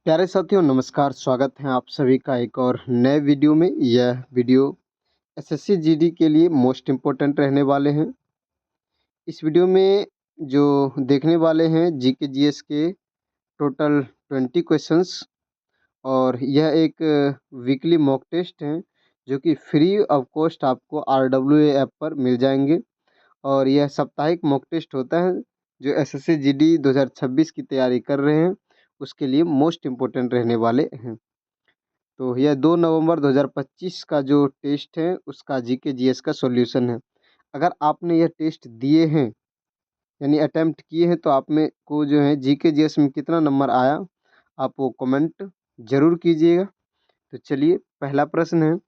प्यारे साथियों नमस्कार। स्वागत है आप सभी का एक और नए वीडियो में। यह वीडियो एसएससी जीडी के लिए मोस्ट इम्पोर्टेंट रहने वाले हैं। इस वीडियो में जो देखने वाले हैं जीके जीएस के टोटल 20 क्वेश्चंस, और यह एक वीकली मॉक टेस्ट है जो कि फ्री ऑफ कॉस्ट आपको RWA ऐप पर मिल जाएंगे। और यह साप्ताहिक मॉक टेस्ट होता है जो एसएससी जीडी 2026 की तैयारी कर रहे हैं उसके लिए मोस्ट इम्पोर्टेंट रहने वाले हैं। तो यह 2 नवंबर 2025 का जो टेस्ट है उसका जीके जीएस का सॉल्यूशन है। अगर आपने यह टेस्ट दिए हैं यानी अटेम्प्ट किए हैं तो आप में को जो है जीके जीएस में कितना नंबर आया आप वो कमेंट जरूर कीजिएगा। तो चलिए पहला प्रश्न है,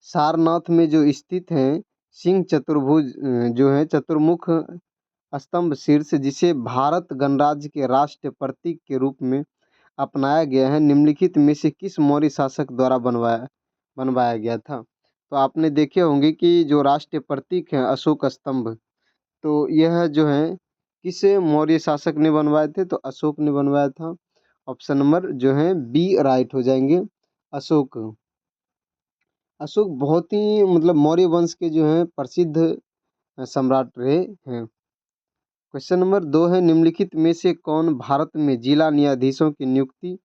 सारनाथ में जो स्थित है सिंह चतुर्भुज जो है चतुर्मुख स्तंभ शीर्ष, जिसे भारत गणराज्य के राष्ट्रीय प्रतीक के रूप में अपनाया गया है, निम्नलिखित में से किस मौर्य शासक द्वारा बनवाया गया था। तो आपने देखे होंगे कि जो राष्ट्रीय प्रतीक है अशोक स्तंभ, तो यह जो है किस मौर्य शासक ने बनवाए थे, तो अशोक ने बनवाया था। ऑप्शन नंबर जो है बी राइट हो जाएंगे, अशोक। अशोक बहुत ही मौर्य वंश के जो है प्रसिद्ध सम्राट रहे हैं। क्वेश्चन नंबर 2 है, निम्नलिखित में से कौन भारत में जिला न्यायाधीशों की नियुक्ति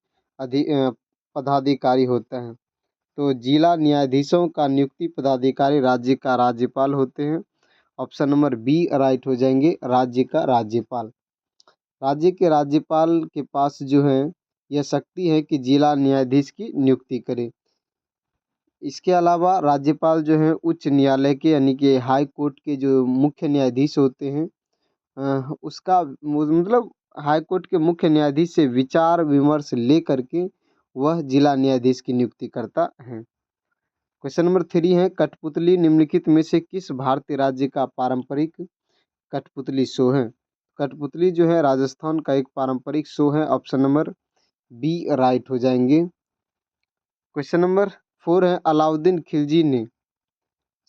पदाधिकारी होता है। तो जिला न्यायाधीशों का नियुक्ति पदाधिकारी राज्य का राज्यपाल होते हैं। ऑप्शन नंबर बी राइट हो जाएंगे, राज्य का राज्यपाल। राज्य के राज्यपाल के पास जो है यह शक्ति है कि जिला न्यायाधीश की नियुक्ति करे। इसके अलावा राज्यपाल जो है उच्च न्यायालय के यानी कि हाई कोर्ट के जो मुख्य न्यायाधीश होते हैं उसका हाई कोर्ट के मुख्य न्यायाधीश से विचार विमर्श ले करके वह जिला न्यायाधीश की नियुक्ति करता है। क्वेश्चन नंबर 3 है, कठपुतली निम्नलिखित में से किस भारतीय राज्य का पारंपरिक कठपुतली शो है। कठपुतली जो है राजस्थान का एक पारंपरिक शो है। ऑप्शन नंबर बी राइट हो जाएंगे। क्वेश्चन नंबर 4 है, अलाउद्दीन खिलजी ने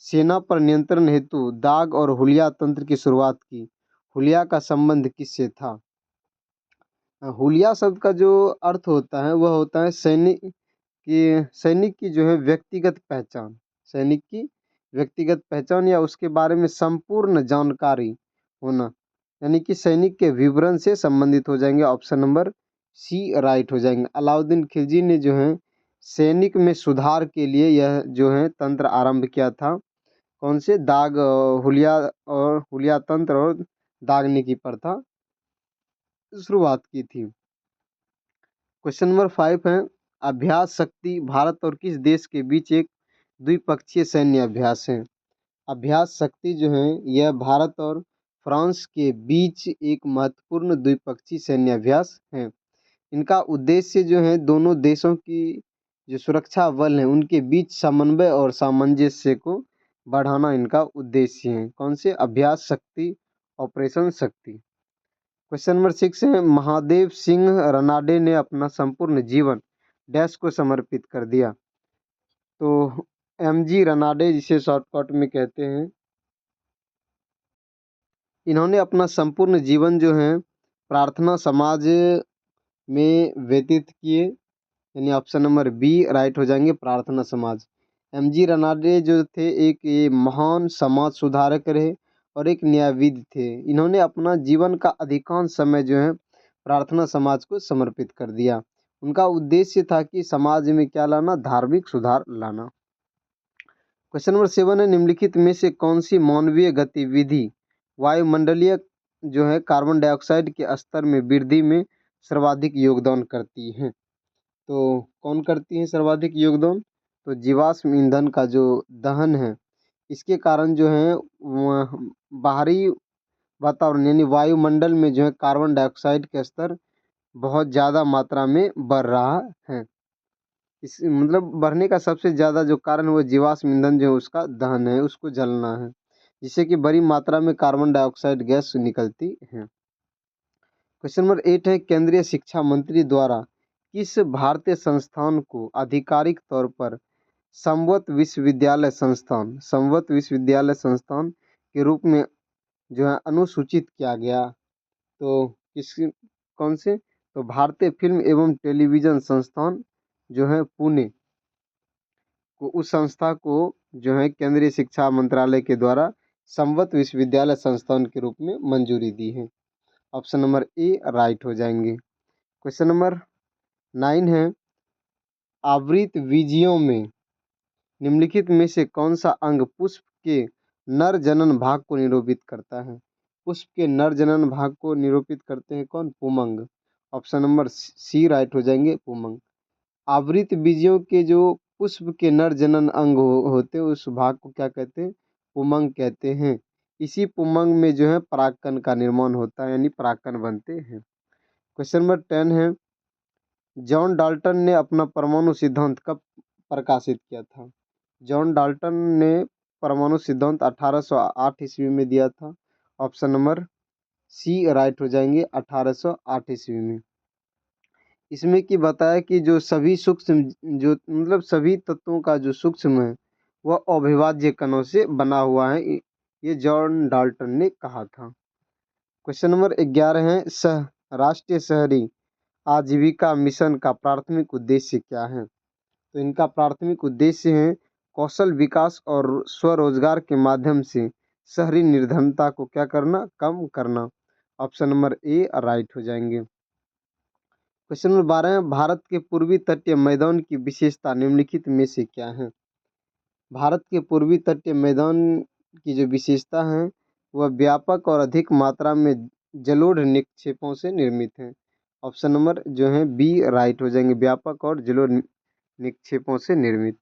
सेना पर नियंत्रण हेतु दाग और हुलिया तंत्र की शुरुआत की। हुलिया का संबंध किससे था। हुलिया शब्द का जो अर्थ होता है वह होता है सैनिक की जो है व्यक्तिगत पहचान, सैनिक की व्यक्तिगत पहचान या उसके बारे में संपूर्ण जानकारी होना, यानी कि सैनिक के विवरण से संबंधित हो जाएंगे। ऑप्शन नंबर सी राइट हो जाएंगे। अलाउद्दीन खिलजी ने जो है सैनिक में सुधार के लिए यह जो है तंत्र आरंभ किया था। कौन से दाग हुलिया तंत्र और दागने की प्रथा शुरुआत की थी। क्वेश्चन नंबर 5 है, अभ्यास शक्ति भारत और किस देश के बीच एक द्विपक्षीय सैन्य अभ्यास है। अभ्यास शक्ति जो है यह भारत और फ्रांस के बीच एक महत्वपूर्ण द्विपक्षीय सैन्य अभ्यास है। इनका उद्देश्य जो है दोनों देशों की जो सुरक्षा बल है उनके बीच समन्वय और सामंजस्य को बढ़ाना इनका उद्देश्य है। कौन से अभ्यास शक्ति, ऑपरेशन शक्ति। क्वेश्चन नंबर 6 है, महादेव सिंह रनाडे ने अपना संपूर्ण जीवन डैश को समर्पित कर दिया। तो MG रनाडे जिसे शॉर्टकट में कहते हैं, इन्होंने अपना संपूर्ण जीवन जो है प्रार्थना समाज में व्यतीत किए, यानी ऑप्शन नंबर बी राइट हो जाएंगे, प्रार्थना समाज। MG रनाडे जो थे एक ये महान समाज सुधारक रहे और एक न्यायविद थे। इन्होंने अपना जीवन का अधिकांश समय जो है प्रार्थना समाज को समर्पित कर दिया। उनका उद्देश्य था कि समाज में क्या लाना, धार्मिक सुधार लाना। क्वेश्चन नंबर 7 है, निम्नलिखित में से कौन सी मानवीय गतिविधि वायुमंडलीय जो है कार्बन डाइऑक्साइड के स्तर में वृद्धि में सर्वाधिक योगदान करती है। तो कौन करती है सर्वाधिक योगदान, तो जीवाश्म ईंधन का जो दहन है इसके कारण जो है बाहरी वातावरण यानी वायुमंडल में जो है कार्बन डाइऑक्साइड के स्तर बहुत ज़्यादा मात्रा में बढ़ रहा है। इस बढ़ने का सबसे ज़्यादा जो कारण वो जीवाश्म ईंधन जो है उसका दहन है, उसको जलना है, जिससे कि बड़ी मात्रा में कार्बन डाइऑक्साइड गैस निकलती है। क्वेश्चन नंबर 8 है, केंद्रीय शिक्षा मंत्री द्वारा किस भारतीय संस्थान को आधिकारिक तौर पर संवत विश्वविद्यालय संस्थान के रूप में जो है अनुसूचित किया गया। तो किस कौन से तो भारतीय फिल्म एवं टेलीविज़न संस्थान जो है पुणे को, उस संस्था को जो है केंद्रीय शिक्षा मंत्रालय के द्वारा संबद्ध विश्वविद्यालय संस्थान के रूप में मंजूरी दी है। ऑप्शन नंबर ए राइट हो जाएंगे। क्वेश्चन नंबर 9 है, आवृत बीजियों में निम्नलिखित में से कौन सा अंग पुष्प के नर जनन भाग को निरूपित करता है? पुष्प के नर जनन भाग को निरूपित करते हैं कौन? पुमंग। ऑप्शन नंबर सी राइट हो जाएंगे, पुमंग। आवृत बीजियों के जो पुष्प के नर जनन अंग होते हैं उस भाग को क्या कहते हैं? पुमंग कहते हैं। इसी पुमंग में जो है परागकण का निर्माण होता है, यानी परागकण बनते हैं। क्वेश्चन नंबर 10 है, जॉन डाल्टन ने अपना परमाणु सिद्धांत कब प्रकाशित किया था? जॉन डाल्टन ने परमाणु सिद्धांत 1808 ईस्वी में दिया था। ऑप्शन नंबर सी राइट हो जाएंगे, 1808 ईस्वी में। इसमें कि बताया कि जो सभी सूक्ष्म, जो मतलब सभी तत्वों का जो सूक्ष्म है वह अविभाज्य कणों से बना हुआ है, ये जॉन डाल्टन ने कहा था। क्वेश्चन नंबर 11 है, राष्ट्रीय शहरी आजीविका मिशन का प्राथमिक उद्देश्य क्या है? तो इनका प्राथमिक उद्देश्य है कौशल विकास और स्वरोजगार के माध्यम से शहरी निर्धनता को क्या करना? कम करना। ऑप्शन नंबर ए राइट हो जाएंगे। क्वेश्चन नंबर 12 है, भारत के पूर्वी तटीय मैदान की विशेषता निम्नलिखित में से क्या है? भारत के पूर्वी तटीय मैदान की जो विशेषता है वह व्यापक और अधिक मात्रा में जलोढ़ निक्षेपों से निर्मित है। ऑप्शन नंबर जो है बी राइट हो जाएंगे, व्यापक और जलोढ़ निक्षेपों से निर्मित।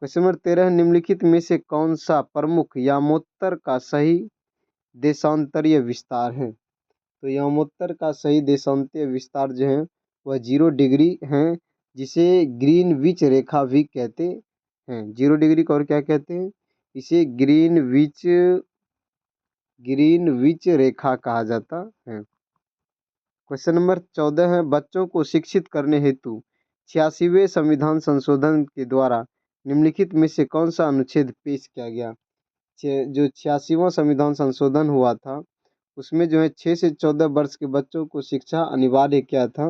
क्वेश्चन नंबर 13, निम्नलिखित में से कौन सा प्रमुख यामोत्तर का सही देशांतरीय विस्तार है? तो यामोत्तर का सही देशांतरीय विस्तार जो है वह 0 डिग्री है, जिसे ग्रीनविच रेखा भी कहते हैं। 0 डिग्री को और क्या कहते हैं? इसे ग्रीनविच रेखा कहा जाता है। क्वेश्चन नंबर 14 है, बच्चों को शिक्षित करने हेतु 86वें संविधान संशोधन के द्वारा निम्नलिखित में से कौन सा अनुच्छेद पेश किया गया? जो 86वां संविधान संशोधन हुआ था उसमें जो है 6 से 14 वर्ष के बच्चों को शिक्षा अनिवार्य किया था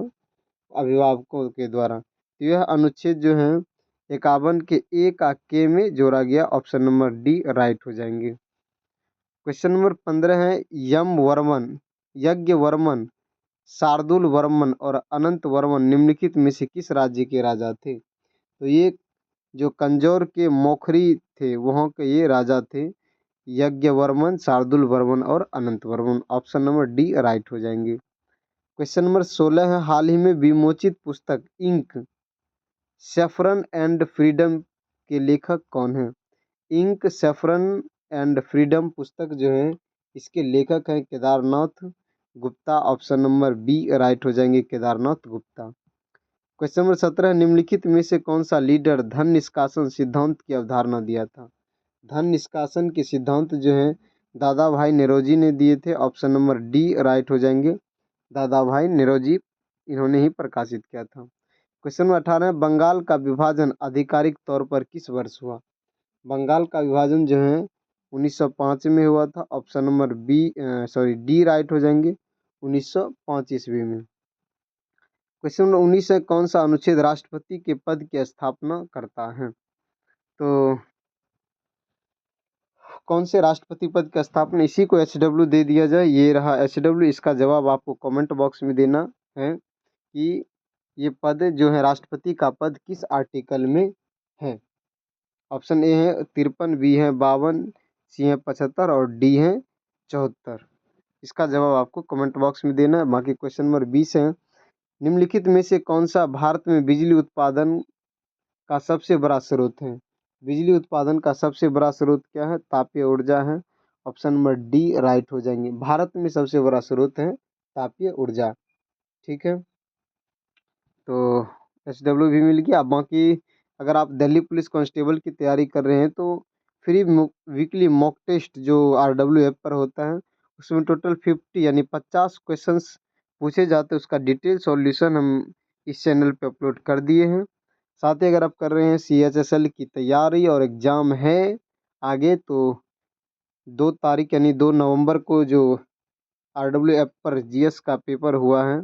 अभिभावकों के द्वारा। तो यह अनुच्छेद जो है 51 के ए का के में जोड़ा गया। ऑप्शन नंबर डी राइट हो जाएंगे। क्वेश्चन नंबर 15 है, यज्ञ वर्मन, शार्दुल वर्मन और अनंत वर्मन निम्नलिखित में से किस राज्य के राजा थे? तो ये जो कंजौर के मोखरी थे वहाँ के ये राजा थे, यज्ञवर्मन, शार्दुल वर्मन और Anant Varman. Option number D right हो जाएंगे। क्वेश्चन नंबर 16 है, हाल ही में विमोचित पुस्तक इंक, सैफरन एंड फ्रीडम के लेखक कौन है? इंक, सैफरन एंड फ्रीडम पुस्तक जो है इसके लेखक हैं Kedarnath Gupta. Option number B right हो जाएंगे, केदारनाथ गुप्ता। क्वेश्चन नंबर 17, निम्नलिखित में से कौन सा लीडर धन निष्कासन सिद्धांत की अवधारणा दिया था? धन निष्कासन के सिद्धांत जो है दादा भाई नेरोजी ने दिए थे। ऑप्शन नंबर डी राइट हो जाएंगे, दादा भाई नेरोजी, इन्होंने ही प्रकाशित किया था। क्वेश्चन नंबर 18, बंगाल का विभाजन आधिकारिक तौर पर किस वर्ष हुआ? बंगाल का विभाजन जो है 1905 में हुआ था। ऑप्शन नंबर डी राइट हो जाएंगे, 1905 ईस्वी में। क्वेश्चन नंबर 19 है, कौन सा अनुच्छेद राष्ट्रपति के पद की स्थापना करता है? तो कौन से राष्ट्रपति पद की स्थापना, इसी को HW दे दिया जाए। ये रहा HW। इसका जवाब आपको कमेंट बॉक्स में देना है कि ये पद जो है राष्ट्रपति का पद किस आर्टिकल में है। ऑप्शन ए है 53, बी है 52, सी है 75 और डी है 74। इसका जवाब आपको कमेंट बॉक्स में देना है। बाकी क्वेश्चन नंबर 20 है, निम्नलिखित में से कौन सा भारत में बिजली उत्पादन का सबसे बड़ा स्रोत है? बिजली उत्पादन का सबसे बड़ा स्रोत क्या है? तापीय ऊर्जा है। ऑप्शन नंबर डी राइट हो जाएंगे, भारत में सबसे बड़ा स्रोत है तापीय ऊर्जा। ठीक है, तो HW भी मिल गया। बाकी अगर आप दिल्ली पुलिस कांस्टेबल की तैयारी कर रहे हैं तो फ्री वीकली मॉक टेस्ट जो RW ऐप पर होता है उसमें टोटल 50 यानी 50 क्वेश्चंस पूछे जाते हैं, उसका डिटेल सॉल्यूशन हम इस चैनल पे अपलोड कर दिए हैं। साथ ही अगर आप कर रहे हैं CHSL की तैयारी और एग्ज़ाम है आगे, तो 2 तारीख यानी 2 नवंबर को जो RW ऐप पर GS का पेपर हुआ है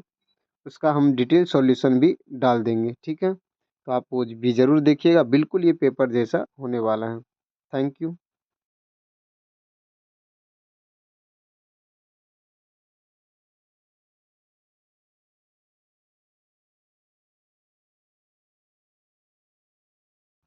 उसका हम डिटेल सॉल्यूशन भी डाल देंगे, ठीक है। तो आप वो भी ज़रूर देखिएगा, बिल्कुल ये पेपर जैसा होने वाला है। Thank you.